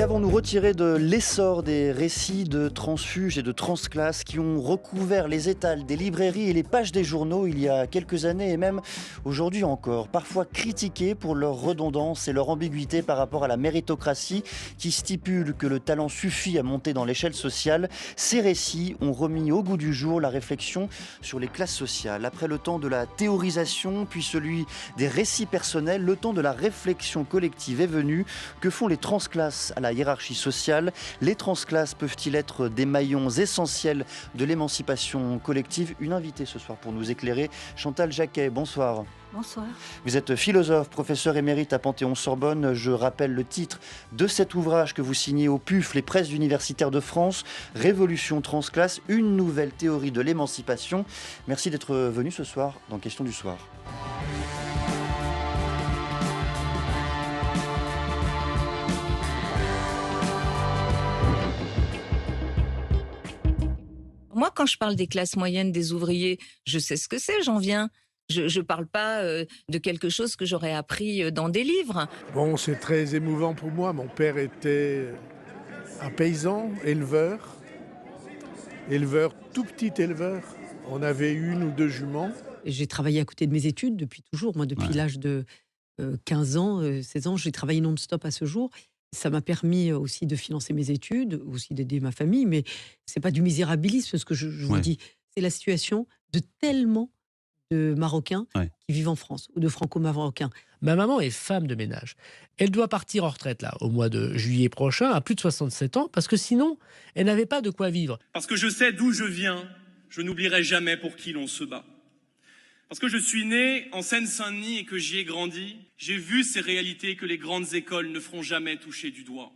Qu'avons-nous retiré de l'essor des récits de transfuges et de transclasses qui ont recouvert les étals des librairies et les pages des journaux il y a quelques années et même aujourd'hui encore, parfois critiqués pour leur redondance et leur ambiguïté par rapport à la méritocratie qui stipule que le talent suffit à monter dans l'échelle sociale. Ces récits ont remis au goût du jour la réflexion sur les classes sociales. Après le temps de la théorisation, puis celui des récits personnels, le temps de la réflexion collective est venu. Que font les transclasses à la hiérarchie sociale? Les transclasses peuvent-ils être des maillons essentiels de l'émancipation collective? Une invitée ce soir pour nous éclairer, Chantal Jacquet, bonsoir. Bonsoir. Vous êtes philosophe, professeur émérite à Panthéon-Sorbonne. Je rappelle le titre de cet ouvrage que vous signez au PUF, les presses universitaires de France, Révolution transclasse, une nouvelle théorie de l'émancipation. Merci d'être venu ce soir dans Question du soir. Moi, quand je parle des classes moyennes, des ouvriers, je sais ce que c'est, j'en viens. Je ne parle pas de quelque chose que j'aurais appris dans des livres. Bon, c'est très émouvant pour moi. Mon père était un paysan, éleveur, tout petit éleveur. On avait une ou deux juments. J'ai travaillé à côté de mes études depuis toujours. Moi, depuis l'âge de 15 ans, 16 ans, j'ai travaillé non-stop à ce jour. Ça m'a permis aussi de financer mes études, aussi d'aider ma famille. Mais c'est pas du misérabilisme, ce que je vous dis. C'est la situation de tellement de Marocains qui vivent en France, ou de Franco-Marocains. Ma maman est femme de ménage. Elle doit partir en retraite là, au mois de juillet prochain, à plus de 67 ans, parce que sinon, elle n'avait pas de quoi vivre. Parce que je sais d'où je viens, je n'oublierai jamais pour qui l'on se bat. Parce que je suis né en Seine-Saint-Denis et que j'y ai grandi, j'ai vu ces réalités que les grandes écoles ne feront jamais toucher du doigt.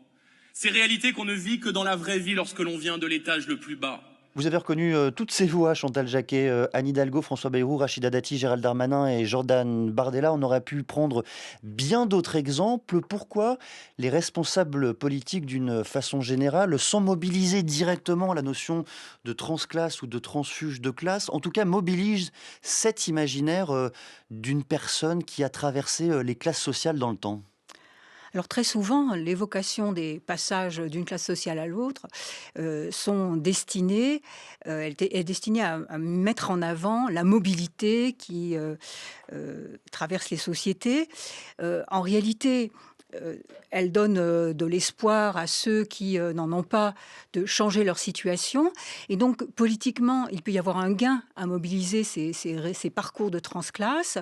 Ces réalités qu'on ne vit que dans la vraie vie lorsque l'on vient de l'étage le plus bas. Vous avez reconnu toutes ces voix, Chantal Jacquet, Anne Hidalgo, François Bayrou, Rachida Dati, Gérald Darmanin et Jordan Bardella. On aurait pu prendre bien d'autres exemples. Pourquoi les responsables politiques, d'une façon générale, sans mobiliser directement la notion de transclasse ou de transfuge de classe, en tout cas mobilisent cet imaginaire d'une personne qui a traversé les classes sociales dans le temps? Alors très souvent, l'évocation des passages d'une classe sociale à l'autre sont destinées, est destinée à mettre en avant la mobilité qui traverse les sociétés. En réalité, elle donne de l'espoir à ceux qui n'en ont pas de changer leur situation. Et donc, politiquement, il peut y avoir un gain à mobiliser ces parcours de transclasse.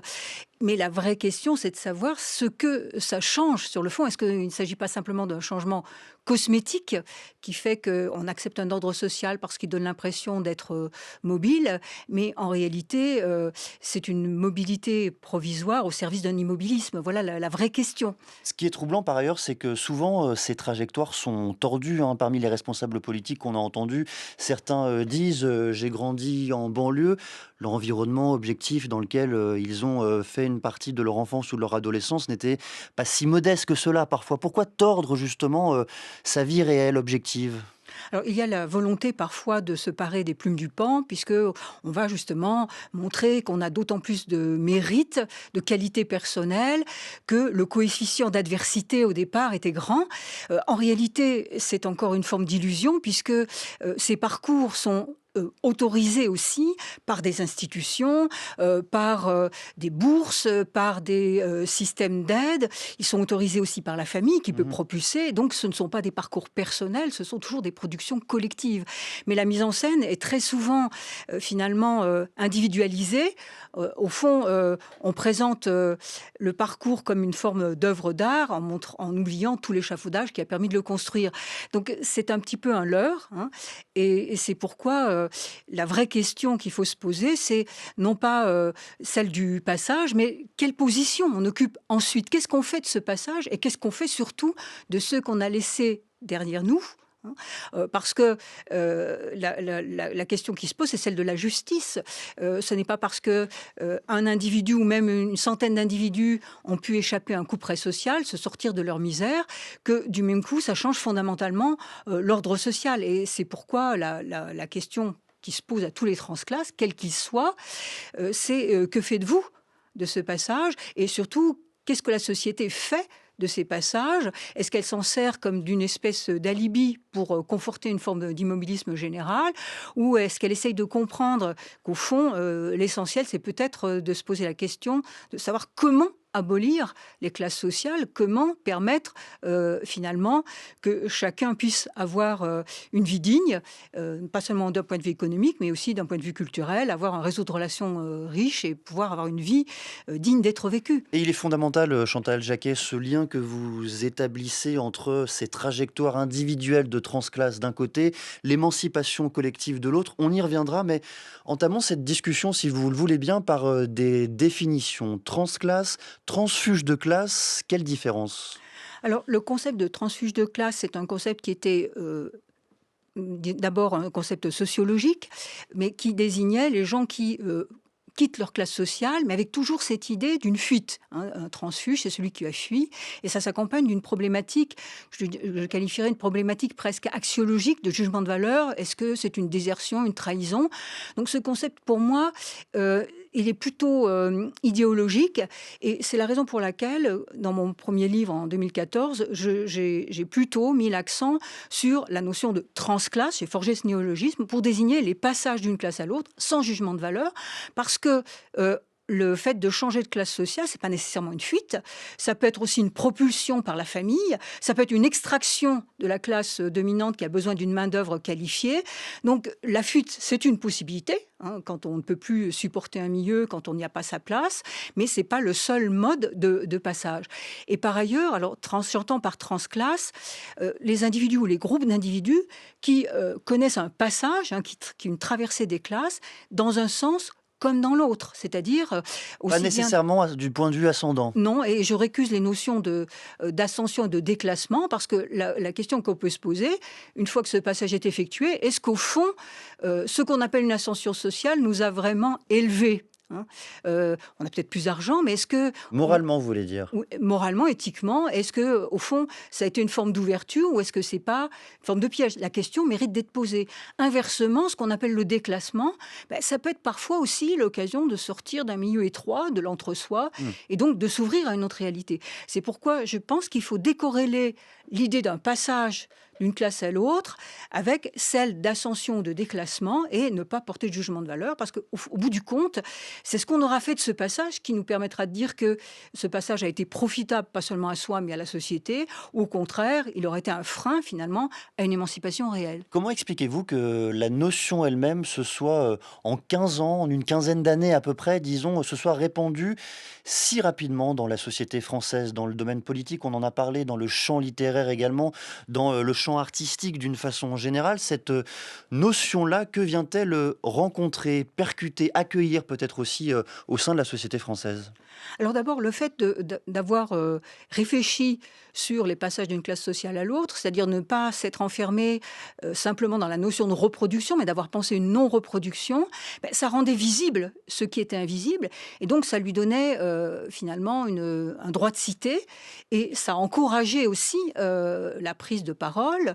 Mais la vraie question, c'est de savoir ce que ça change sur le fond. Est-ce qu'il ne s'agit pas simplement d'un changement cosmétique qui fait qu'on accepte un ordre social parce qu'il donne l'impression d'être mobile, mais en réalité, c'est une mobilité provisoire au service d'un immobilisme. Voilà la vraie question. Ce qui est troublant par ailleurs, c'est que souvent ces trajectoires sont tordues. Parmi les responsables politiques qu'on a entendus, certains disent j'ai grandi en banlieue. L'environnement objectif dans lequel ils ont fait une partie de leur enfance ou de leur adolescence n'était pas si modeste que cela parfois. Pourquoi tordre justement sa vie réelle, objective ? Alors, il y a la volonté parfois de se parer des plumes du paon, puisque on va justement montrer qu'on a d'autant plus de mérite, de qualité personnelle, que le coefficient d'adversité au départ était grand. En réalité, c'est encore une forme d'illusion, puisque ces parcours sont autorisés aussi par des institutions, par des bourses, par des systèmes d'aide. Ils sont autorisés aussi par la famille qui peut propulser. Donc, ce ne sont pas des parcours personnels, ce sont toujours des productions collectives. Mais la mise en scène est très souvent, finalement, individualisée. Au fond, on présente le parcours comme une forme d'œuvre d'art en oubliant tout l'échafaudage qui a permis de le construire. Donc, c'est un petit peu un leurre. Et c'est pourquoi la vraie question qu'il faut se poser, c'est non pas celle du passage, mais quelle position on occupe ensuite. Qu'est-ce qu'on fait de ce passage et qu'est-ce qu'on fait surtout de ceux qu'on a laissés derrière nous ? Parce que la question qui se pose, c'est celle de la justice. Ce n'est pas parce que un individu ou même une centaine d'individus ont pu échapper à un couperet social, se sortir de leur misère, que du même coup, ça change fondamentalement l'ordre social. Et c'est pourquoi la question qui se pose à tous les transclasses, quels qu'ils soient, c'est que faites-vous de ce passage ? Et surtout, qu'est-ce que la société fait de ces passages? Est-ce qu'elle s'en sert comme d'une espèce d'alibi pour conforter une forme d'immobilisme général? Ou est-ce qu'elle essaye de comprendre qu'au fond, l'essentiel, c'est peut-être de se poser la question de savoir comment abolir les classes sociales, comment permettre finalement que chacun puisse avoir une vie digne, pas seulement d'un point de vue économique, mais aussi d'un point de vue culturel, avoir un réseau de relations riche et pouvoir avoir une vie digne d'être vécue. Et il est fondamental, Chantal Jacquet, ce lien que vous établissez entre ces trajectoires individuelles de transclasse d'un côté, l'émancipation collective de l'autre. On y reviendra, mais entamons cette discussion, si vous le voulez bien, par des définitions. Transclasse, transfuge de classe, quelle différence? Alors, le concept de transfuge de classe, c'est un concept qui était d'abord un concept sociologique, mais qui désignait les gens qui quittent leur classe sociale, mais avec toujours cette idée d'une fuite. Un transfuge, c'est celui qui a fui, et ça s'accompagne d'une problématique, je qualifierais une problématique presque axiologique de jugement de valeur. Est-ce que c'est une désertion, une trahison? Donc ce concept, pour moi, il est plutôt idéologique, et c'est la raison pour laquelle, dans mon premier livre en 2014, j'ai plutôt mis l'accent sur la notion de transclasse. J'ai forgé ce néologisme pour désigner les passages d'une classe à l'autre sans jugement de valeur, parce que le fait de changer de classe sociale, c'est pas nécessairement une fuite. Ça peut être aussi une propulsion par la famille. Ça peut être une extraction de la classe dominante qui a besoin d'une main-d'œuvre qualifiée. Donc, la fuite, c'est une possibilité, quand on ne peut plus supporter un milieu, quand on n'y a pas sa place. Mais c'est pas le seul mode de passage. Et par ailleurs, alors, j'entends par transclasse, les individus ou les groupes d'individus qui connaissent un passage, qui une traversée des classes, dans un sens comme dans l'autre, c'est-à-dire Pas nécessairement du point de vue ascendant. Non, et je récuse les notions d'ascension et de déclassement, parce que la question qu'on peut se poser, une fois que ce passage est effectué, est-ce qu'au fond, ce qu'on appelle une ascension sociale nous a vraiment élevés? On a peut-être plus d'argent, mais est-ce que... Moralement, vous voulez dire? Moralement, éthiquement, est-ce que, au fond, ça a été une forme d'ouverture ou est-ce que c'est pas une forme de piège? La question mérite d'être posée. Inversement, ce qu'on appelle le déclassement, ça peut être parfois aussi l'occasion de sortir d'un milieu étroit, de l'entre-soi, et donc de s'ouvrir à une autre réalité. C'est pourquoi je pense qu'il faut décorréler l'idée d'un passage d'une classe à l'autre avec celle d'ascension ou de déclassement, et ne pas porter de jugement de valeur, parce qu'au bout du compte, c'est ce qu'on aura fait de ce passage qui nous permettra de dire que ce passage a été profitable, pas seulement à soi, mais à la société, ou au contraire, il aurait été un frein, finalement, à une émancipation réelle. Comment expliquez-vous que la notion elle-même se soit, en 15 ans, en une quinzaine d'années à peu près, disons, se soit répandue si rapidement dans la société française, dans le domaine politique, on en a parlé, dans le champ littéraire également, dans le champ artistique d'une façon générale, cette notion-là, que vient-elle rencontrer, percuter, accueillir peut-être aussi au sein de la société française? Alors d'abord, le fait d'avoir réfléchi sur les passages d'une classe sociale à l'autre, c'est-à-dire ne pas s'être enfermé simplement dans la notion de reproduction, mais d'avoir pensé une non-reproduction, ça rendait visible ce qui était invisible, et donc ça lui donnait finalement un droit de cité, et ça encourageait aussi la prise de parole,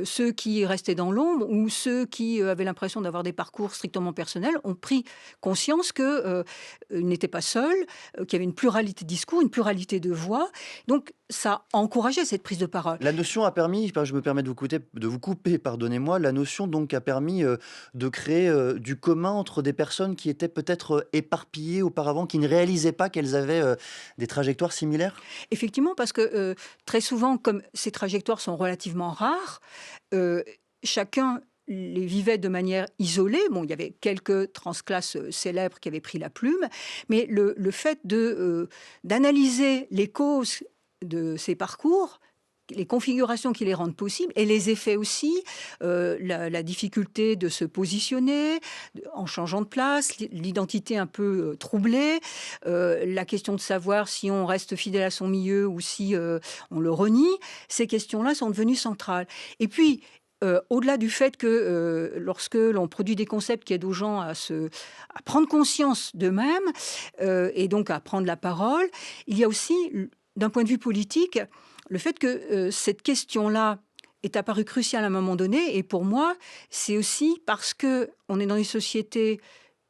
ceux qui restaient dans l'ombre ou ceux qui avaient l'impression d'avoir des parcours strictement personnels ont pris conscience qu'ils n'étaient pas seuls, qu'il y avait une pluralité de discours, une pluralité de voix. Donc, ça a encouragé cette prise de parole. La notion a permis, je me permets de vous couper, pardonnez-moi, la notion donc a permis de créer du commun entre des personnes qui étaient peut-être éparpillées auparavant, qui ne réalisaient pas qu'elles avaient des trajectoires similaires? Effectivement, parce que très souvent, comme ces trajectoires sont relativement rares, chacun les vivait de manière isolée. Bon, il y avait quelques transclasses célèbres qui avaient pris la plume, mais le fait d'analyser les causes de ces parcours, les configurations qui les rendent possibles et les effets aussi, la difficulté de se positionner en changeant de place, l'identité un peu troublée, la question de savoir si on reste fidèle à son milieu ou si on le renie, ces questions-là sont devenues centrales. Et puis, au-delà du fait que lorsque l'on produit des concepts qui aident aux gens à prendre conscience d'eux-mêmes et donc à prendre la parole, il y a aussi, d'un point de vue politique, le fait que cette question-là est apparue cruciale à un moment donné. Et pour moi, c'est aussi parce qu'on est dans une société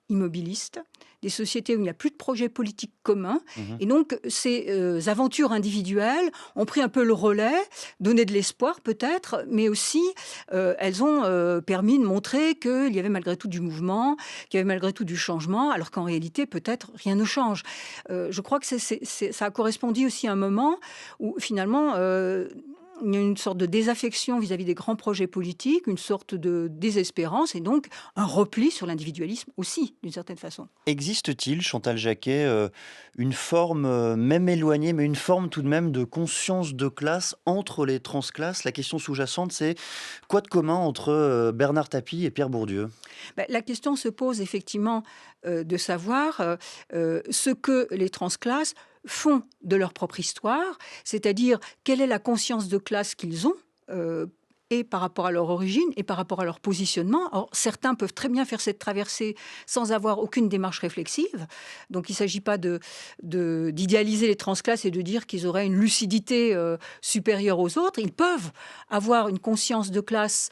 immobiliste, des sociétés où il n'y a plus de projet politique commun. Mmh. Et donc, ces aventures individuelles ont pris un peu le relais, donné de l'espoir peut-être, mais aussi elles ont permis de montrer qu'il y avait malgré tout du mouvement, qu'il y avait malgré tout du changement, alors qu'en réalité, peut-être, rien ne change. Je crois que ça a correspondu aussi à un moment où finalement il y a une sorte de désaffection vis-à-vis des grands projets politiques, une sorte de désespérance et donc un repli sur l'individualisme aussi, d'une certaine façon. Existe-t-il, Chantal Jacquet, une forme, même éloignée, mais une forme tout de même de conscience de classe entre les transclasses? La question sous-jacente, c'est quoi de commun entre Bernard Tapie et Pierre Bourdieu? La question se pose effectivement de savoir ce que les transclasses font de leur propre histoire, c'est-à-dire quelle est la conscience de classe qu'ils ont, et par rapport à leur origine et par rapport à leur positionnement. Alors, certains peuvent très bien faire cette traversée sans avoir aucune démarche réflexive. Donc, il ne s'agit pas d'idéaliser les transclasses et de dire qu'ils auraient une lucidité supérieure aux autres. Ils peuvent avoir une conscience de classe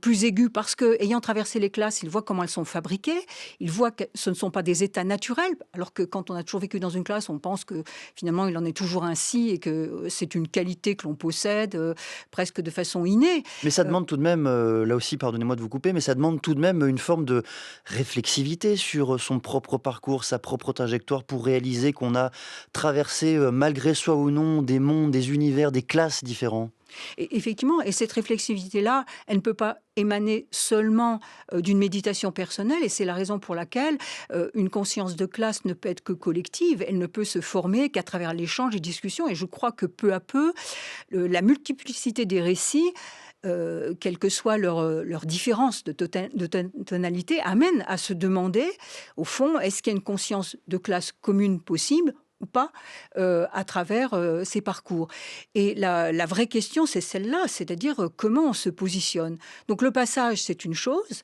plus aiguë parce que, ayant traversé les classes, ils voient comment elles sont fabriquées. Ils voient que ce ne sont pas des états naturels, alors que quand on a toujours vécu dans une classe, on pense que finalement, il en est toujours ainsi et que c'est une qualité que l'on possède presque de façon innée. Mais ça demande tout de même, là aussi, pardonnez-moi de vous couper, mais ça demande tout de même une forme de réflexivité sur son propre parcours, sa propre trajectoire, pour réaliser qu'on a traversé, malgré soi ou non, des mondes, des univers, des classes différents. Et effectivement, et cette réflexivité-là, elle ne peut pas émaner seulement d'une méditation personnelle, et c'est la raison pour laquelle une conscience de classe ne peut être que collective, elle ne peut se former qu'à travers l'échange et discussions, et je crois que peu à peu, la multiplicité des récits, quelle que soit leur différence de tonalité, amène à se demander, au fond, est-ce qu'il y a une conscience de classe commune possible ou pas à travers ces parcours. Et la vraie question, c'est celle-là, c'est-à-dire comment on se positionne. Donc le passage, c'est une chose,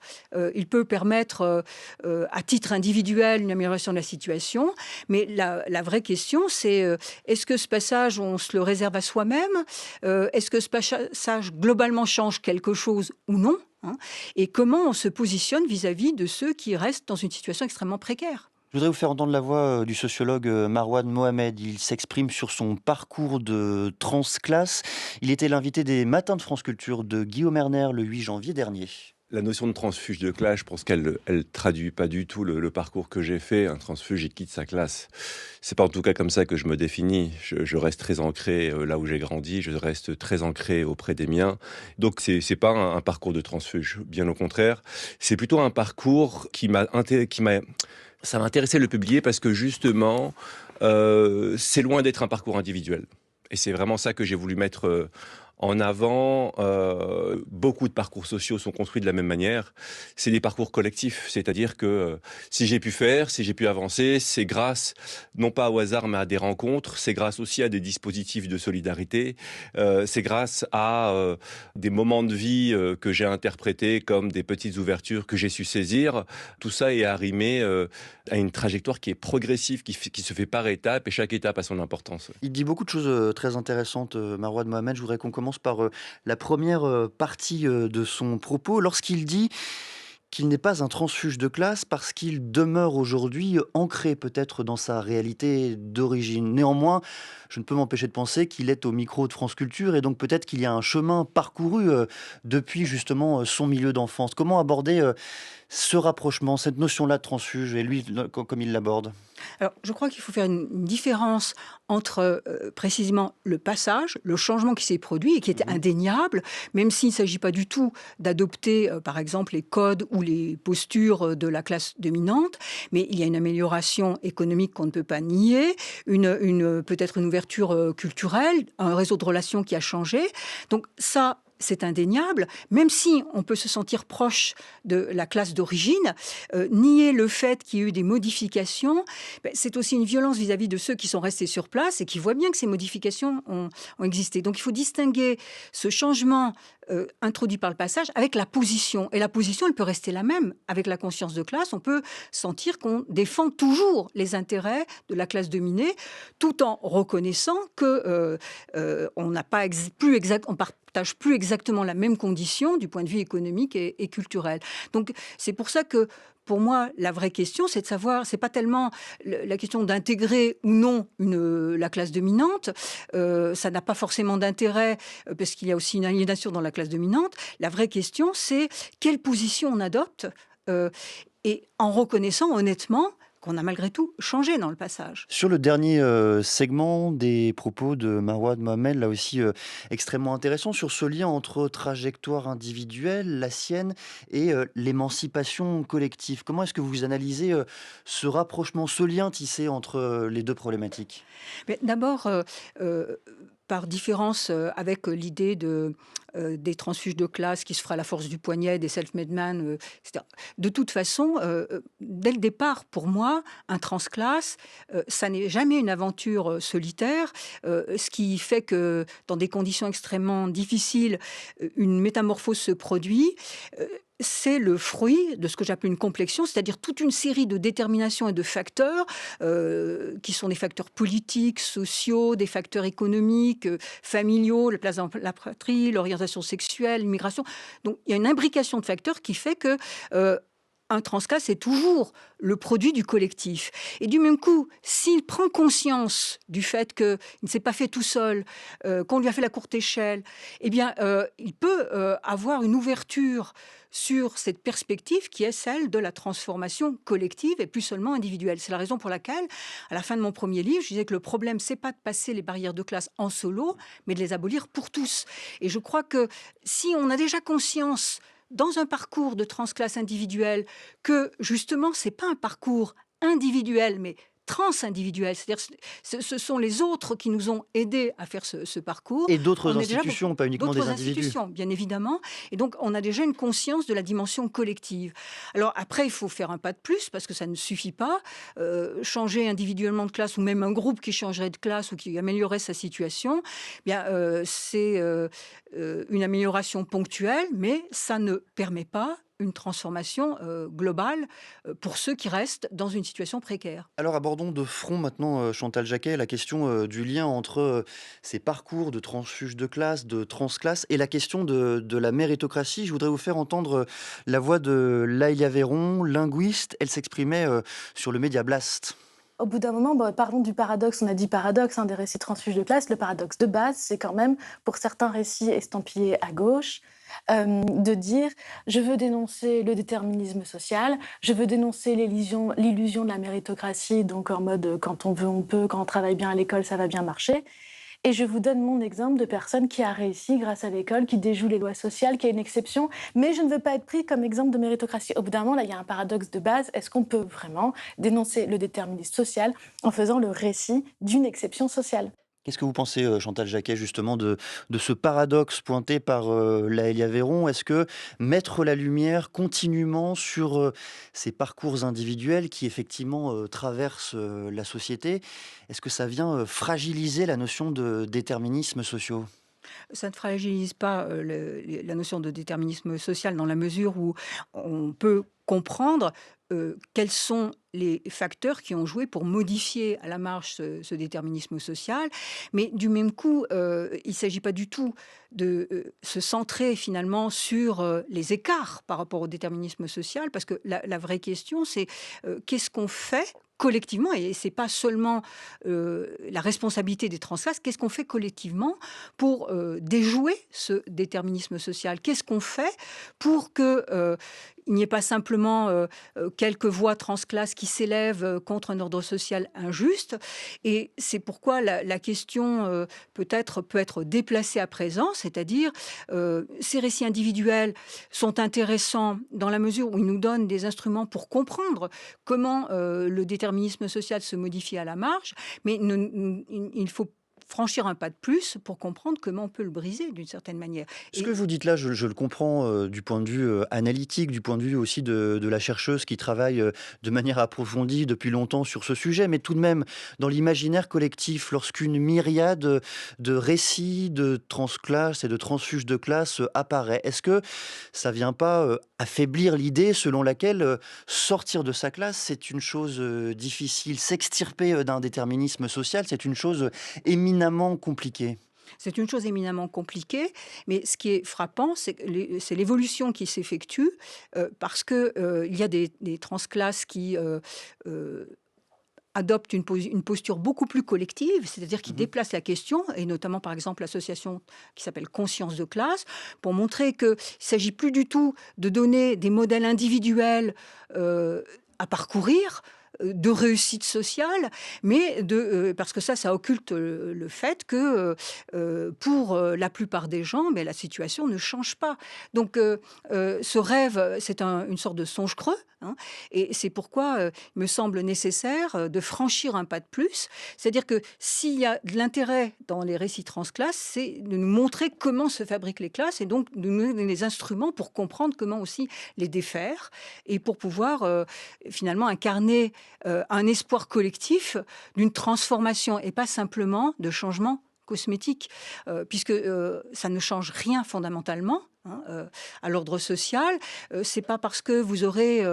il peut permettre à titre individuel une amélioration de la situation, mais la vraie question, c'est est-ce que ce passage, on se le réserve à soi-même? Est-ce que ce passage, globalement, change quelque chose ou non, hein? Et comment on se positionne vis-à-vis de ceux qui restent dans une situation extrêmement précaire? Je voudrais vous faire entendre la voix du sociologue Marouane Mohamed. Il s'exprime sur son parcours de transclasse. Il était l'invité des Matins de France Culture de Guillaume Erner le 8 janvier dernier. La notion de transfuge de classe, je pense qu'elle traduit pas du tout le parcours que j'ai fait. Un transfuge, il quitte sa classe. C'est pas en tout cas comme ça que je me définis. Je reste très ancré là où j'ai grandi. Je reste très ancré auprès des miens. Donc c'est pas un parcours de transfuge. Bien au contraire, c'est plutôt un parcours ça m'a intéressé de le publier parce que justement, c'est loin d'être un parcours individuel. Et c'est vraiment ça que j'ai voulu mettre en avant. Beaucoup de parcours sociaux sont construits de la même manière. C'est des parcours collectifs, c'est-à-dire que si j'ai pu avancer, c'est grâce, non pas au hasard, mais à des rencontres, c'est grâce aussi à des dispositifs de solidarité, c'est grâce à des moments de vie que j'ai interprétés comme des petites ouvertures que j'ai su saisir. Tout ça est arrimé à une trajectoire qui est progressive, qui se fait par étapes, et chaque étape a son importance. Il dit beaucoup de choses très intéressantes, Marouane Mohamed. Je voudrais qu'on commence par la première partie de son propos, lorsqu'il dit qu'il n'est pas un transfuge de classe parce qu'il demeure aujourd'hui ancré peut-être dans sa réalité d'origine. Néanmoins, je ne peux m'empêcher de penser qu'il est au micro de France Culture et donc peut-être qu'il y a un chemin parcouru depuis justement son milieu d'enfance. Comment aborder ce rapprochement, cette notion-là de transfuge, et lui, comme il l'aborde? Alors, je crois qu'il faut faire une différence entre précisément le passage, le changement qui s'est produit et qui est indéniable, même s'il ne s'agit pas du tout d'adopter, par exemple, les codes ou les postures de la classe dominante, mais il y a une amélioration économique qu'on ne peut pas nier, peut-être une ouverture culturelle, un réseau de relations qui a changé. Donc ça, c'est indéniable, même si on peut se sentir proche de la classe d'origine, nier le fait qu'il y ait eu des modifications, c'est aussi une violence vis-à-vis de ceux qui sont restés sur place et qui voient bien que ces modifications ont existé. Donc il faut distinguer ce changement introduit par le passage avec la position. Et la position, elle peut rester la même. Avec la conscience de classe, on peut sentir qu'on défend toujours les intérêts de la classe dominée, tout en reconnaissant que on partage plus exactement la même condition du point de vue économique et culturel. Donc c'est pour ça que pour moi, la vraie question, c'est de savoir, c'est pas tellement la question d'intégrer ou non la classe dominante. Ça n'a pas forcément d'intérêt parce qu'il y a aussi une aliénation dans la classe dominante. La vraie question, c'est quelle position on adopte et en reconnaissant honnêtement qu'on a malgré tout changé dans le passage. Sur le dernier segment des propos de Marouad Mohamed, là aussi extrêmement intéressant, sur ce lien entre trajectoire individuelle, la sienne, et l'émancipation collective. Comment est-ce que vous analysez ce rapprochement, ce lien tissé entre les deux problématiques ? Mais d'abord, par différence avec l'idée des transfuges de classe qui se fera à la force du poignet, des self-made men, etc. De toute façon, dès le départ, pour moi, un transclasse, ça n'est jamais une aventure solitaire, ce qui fait que dans des conditions extrêmement difficiles, une métamorphose se produit. C'est le fruit de ce que j'appelle une complexion, c'est-à-dire toute une série de déterminations et de facteurs qui sont des facteurs politiques, sociaux, des facteurs économiques, familiaux, la place dans la patrie, l'orientation sexuelle, l'immigration. Donc il y a une imbrication de facteurs qui fait que un transclasse est toujours le produit du collectif. Et du même coup, s'il prend conscience du fait qu'il ne s'est pas fait tout seul, qu'on lui a fait la courte échelle, eh bien, il peut avoir une ouverture sur cette perspective qui est celle de la transformation collective et plus seulement individuelle. C'est la raison pour laquelle, à la fin de mon premier livre, je disais que le problème, c'est pas de passer les barrières de classe en solo, mais de les abolir pour tous. Et je crois que si on a déjà conscience dans un parcours de transclasse individuelle que justement, c'est pas un parcours individuel, mais trans-individuel, c'est-à-dire ce sont les autres qui nous ont aidés à faire ce parcours. Et d'autres institutions, pas uniquement des individus. D'autres institutions, bien évidemment. Et donc, on a déjà une conscience de la dimension collective. Alors après, il faut faire un pas de plus, parce que ça ne suffit pas. Changer individuellement de classe, ou même un groupe qui changerait de classe ou qui améliorerait sa situation, eh bien, c'est une amélioration ponctuelle, mais ça ne permet pas une transformation globale pour ceux qui restent dans une situation précaire. Alors abordons de front maintenant, Chantal Jacquet, la question du lien entre ces parcours de transfuges de classe, de transclasse, et la question de la méritocratie. Je voudrais vous faire entendre la voix de Laïlia Véron, linguiste. Elle s'exprimait sur le Média Blast. Au bout d'un moment, parlons du paradoxe. On a dit paradoxe des récits transfuges de classe. Le paradoxe de base, c'est quand même, pour certains récits estampillés à gauche, de dire « je veux dénoncer le déterminisme social, je veux dénoncer l'illusion de la méritocratie, donc en mode quand on veut, on peut, quand on travaille bien à l'école, ça va bien marcher ». Et je vous donne mon exemple de personne qui a réussi grâce à l'école, qui déjoue les lois sociales, qui a une exception, mais je ne veux pas être pris comme exemple de méritocratie. Au bout d'un moment, là, il y a un paradoxe de base. Est-ce qu'on peut vraiment dénoncer le déterminisme social en faisant le récit d'une exception sociale ? Qu'est-ce que vous pensez, Chantal Jacquet, justement, de ce paradoxe pointé par Laëlia Véron ? Est-ce que mettre la lumière continuellement sur ces parcours individuels qui, effectivement, traversent la société, est-ce que ça vient fragiliser la notion de déterminisme social ? Ça ne fragilise pas la notion de déterminisme social dans la mesure où on peut comprendre quels sont les facteurs qui ont joué pour modifier à la marge ce déterminisme social. Mais du même coup, il ne s'agit pas du tout de se centrer finalement sur les écarts par rapport au déterminisme social, parce que la vraie question, c'est qu'est-ce qu'on fait collectivement, et c'est pas seulement la responsabilité des transclasses, qu'est-ce qu'on fait collectivement pour déjouer ce déterminisme social ? Qu'est-ce qu'on fait pour que il n'y ait pas simplement quelques voix transclasses qui s'élèvent contre un ordre social injuste. Et c'est pourquoi la question peut être déplacée à présent, c'est-à-dire ces récits individuels sont intéressants dans la mesure où ils nous donnent des instruments pour comprendre comment le déterminisme social se modifie à la marge, mais il faut franchir un pas de plus pour comprendre comment on peut le briser d'une certaine manière. Ce que vous dites là, je le comprends du point de vue analytique, du point de vue aussi de la chercheuse qui travaille de manière approfondie depuis longtemps sur ce sujet, mais tout de même, dans l'imaginaire collectif, lorsqu'une myriade de récits de transclasse et de transfuges de classe apparaît, est-ce que ça vient pas affaiblir l'idée selon laquelle sortir de sa classe, c'est une chose difficile, s'extirper d'un déterminisme social, c'est une chose éminemment compliquée? C'est une chose éminemment compliquée, mais ce qui est frappant, c'est l'évolution qui s'effectue parce qu'il y a des transclasses qui adoptent une posture beaucoup plus collective, c'est-à-dire qui déplacent la question, et notamment par exemple l'association qui s'appelle Conscience de classe, pour montrer qu'il ne s'agit plus du tout de donner des modèles individuels à parcourir, de réussite sociale, mais parce que ça occulte le fait que pour la plupart des gens, mais la situation ne change pas. Donc ce rêve, c'est une sorte de songe creux, hein, et c'est pourquoi il me semble nécessaire de franchir un pas de plus. C'est-à-dire que s'il y a de l'intérêt dans les récits transclasses, c'est de nous montrer comment se fabriquent les classes et donc de nous donner des instruments pour comprendre comment aussi les défaire et pour pouvoir finalement incarner un espoir collectif d'une transformation et pas simplement de changement cosmétique, puisque ça ne change rien fondamentalement à l'ordre social. C'est pas parce que vous aurez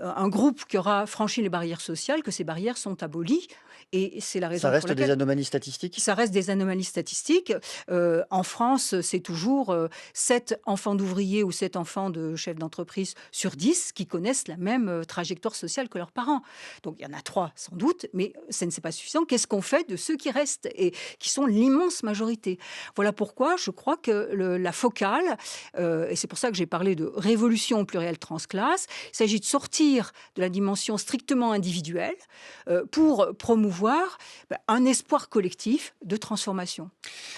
un groupe qui aura franchi les barrières sociales que ces barrières sont abolies. Et c'est la raison Ça reste pour laquelle... des anomalies statistiques? Ça reste des anomalies statistiques. En France, c'est toujours 7 enfants d'ouvriers ou 7 enfants de chefs d'entreprise sur 10 qui connaissent la même trajectoire sociale que leurs parents. Donc il y en a 3 sans doute, mais ce n'est pas suffisant. Qu'est-ce qu'on fait de ceux qui restent et qui sont l'immense majorité? Voilà pourquoi je crois que la focale, et c'est pour ça que j'ai parlé de révolution plurielle transclasse, il s'agit de sortir de la dimension strictement individuelle pour promouvoir un espoir collectif de transformation.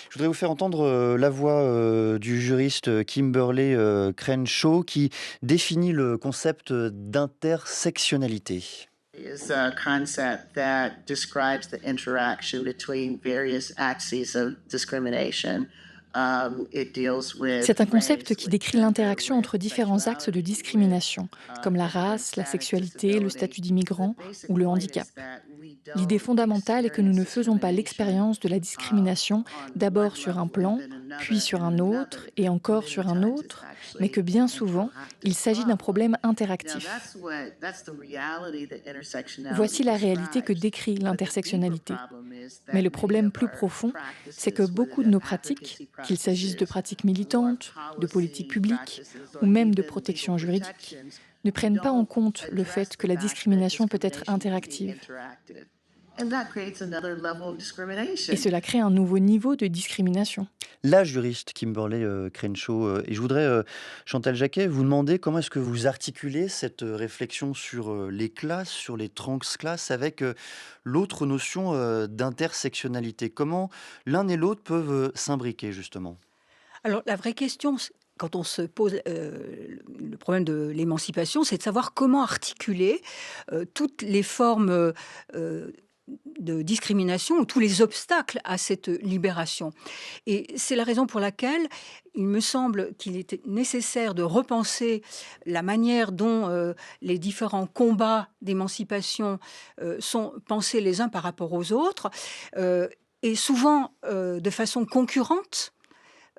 Je voudrais vous faire entendre la voix du juriste Kimberlé Crenshaw qui définit le concept d'intersectionnalité. Is a concept that describes the interaction between various axes of discrimination. C'est un concept qui décrit l'interaction entre différents axes de discrimination, comme la race, la sexualité, le statut d'immigrant ou le handicap. L'idée fondamentale est que nous ne faisons pas l'expérience de la discrimination d'abord sur un plan, puis sur un autre et encore sur un autre, mais que bien souvent, il s'agit d'un problème interactif. Voici la réalité que décrit l'intersectionnalité. Mais le problème plus profond, c'est que beaucoup de nos pratiques, qu'il s'agisse de pratiques militantes, de politiques publiques ou même de protection juridique, ne prennent pas en compte le fait que la discrimination peut être interactive. Et cela crée un nouveau niveau de discrimination. La juriste Kimberlé Crenshaw, et je voudrais, Chantal Jacquet, vous demander comment est-ce que vous articulez cette réflexion sur les classes, sur les transclasses, avec l'autre notion d'intersectionnalité. Comment l'un et l'autre peuvent s'imbriquer, justement? Alors, la vraie question, quand on se pose le problème de l'émancipation, c'est de savoir comment articuler toutes les formes de discrimination ou tous les obstacles à cette libération. Et c'est la raison pour laquelle il me semble qu'il était nécessaire de repenser la manière dont les différents combats d'émancipation sont pensés les uns par rapport aux autres, et souvent de façon concurrente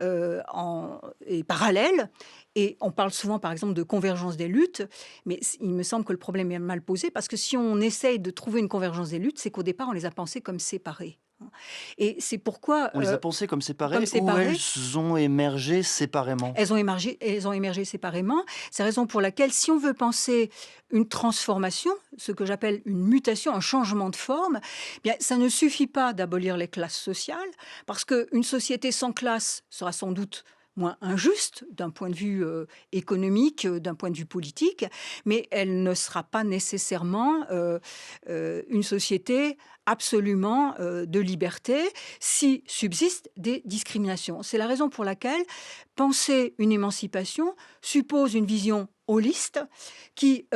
et parallèle. Et on parle souvent, par exemple, de convergence des luttes, mais il me semble que le problème est mal posé, parce que si on essaye de trouver une convergence des luttes, c'est qu'au départ, on les a pensées comme séparées. Et c'est pourquoi... On les a pensées comme séparées, ou elles ont émergé séparément? Elles ont émergé séparément. C'est la raison pour laquelle, si on veut penser une transformation, ce que j'appelle une mutation, un changement de forme, eh bien, ça ne suffit pas d'abolir les classes sociales, parce qu'une société sans classe sera sans doute moins injuste d'un point de vue économique, d'un point de vue politique, mais elle ne sera pas nécessairement une société absolument de liberté si subsistent des discriminations. C'est la raison pour laquelle penser une émancipation suppose une vision holiste qui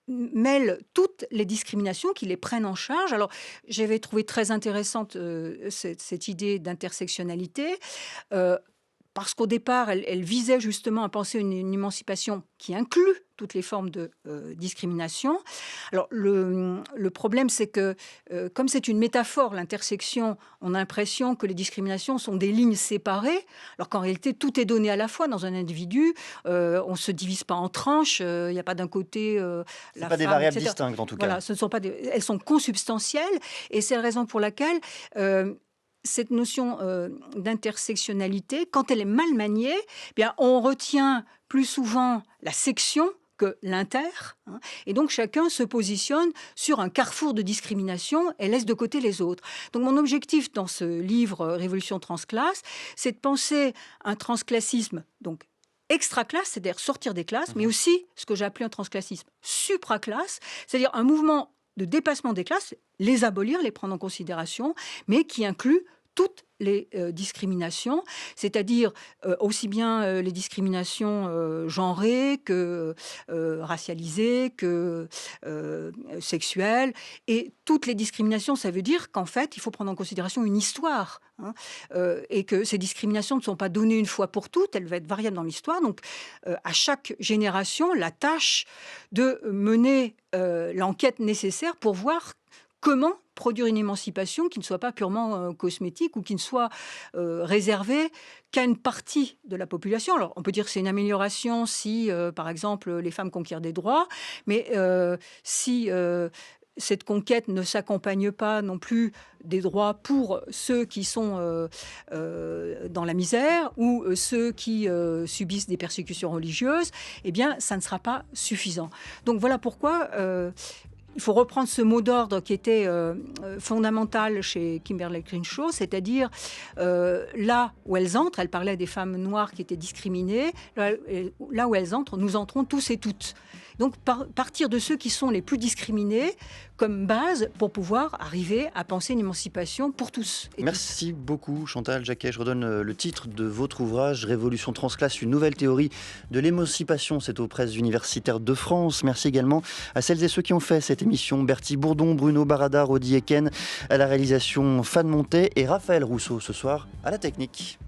mêle toutes les discriminations, qui les prennent en charge. Alors, j'avais trouvé très intéressante cette idée d'intersectionnalité, parce qu'au départ, elle visait justement à penser une émancipation qui inclut toutes les formes de discrimination. Alors, le problème, c'est que, comme c'est une métaphore, l'intersection, on a l'impression que les discriminations sont des lignes séparées, alors qu'en réalité, tout est donné à la fois dans un individu. On ne se divise pas en tranches. Il n'y a pas d'un côté ce pas des variables distinctes, en tout cas. Voilà, elles sont consubstantielles. Et c'est la raison pour laquelle cette notion d'intersectionnalité, quand elle est mal maniée, eh bien, on retient plus souvent la section que l'inter, hein, et donc chacun se positionne sur un carrefour de discrimination et laisse de côté les autres. Donc mon objectif dans ce livre Révolution transclasse, c'est de penser un transclassisme donc extra-classe, c'est-à-dire sortir des classes, mais aussi ce que j'ai appelé un transclassisme supra-classe, c'est-à-dire un mouvement de dépassement des classes, les abolir, les prendre en considération, mais qui inclut toutes les discriminations, c'est-à-dire aussi bien les discriminations genrées que racialisées, que sexuelles, et toutes les discriminations, ça veut dire qu'en fait, il faut prendre en considération une histoire, hein, et que ces discriminations ne sont pas données une fois pour toutes, elles vont être variables dans l'histoire, donc à chaque génération, la tâche de mener l'enquête nécessaire pour voir comment produire une émancipation qui ne soit pas purement cosmétique ou qui ne soit réservée qu'à une partie de la population. Alors, on peut dire que c'est une amélioration si, par exemple, les femmes conquièrent des droits, mais si cette conquête ne s'accompagne pas non plus des droits pour ceux qui sont dans la misère ou ceux qui subissent des persécutions religieuses, eh bien, ça ne sera pas suffisant. Donc, voilà pourquoi il faut reprendre ce mot d'ordre qui était fondamental chez Kimberlé Crenshaw, c'est-à-dire là où elles entrent, elle parlait des femmes noires qui étaient discriminées, là où elles entrent, nous entrons tous et toutes. Donc partir de ceux qui sont les plus discriminés comme base pour pouvoir arriver à penser une émancipation pour tous. Merci beaucoup Chantal Jacquet. Je redonne le titre de votre ouvrage, Révolution transclasse, une nouvelle théorie de l'émancipation. C'est aux presses universitaires de France. Merci également à celles et ceux qui ont fait cette émission. Bertie Bourdon, Bruno Barada, Rodi Eken à la réalisation, Fan Montet et Raphaël Rousseau ce soir à la technique.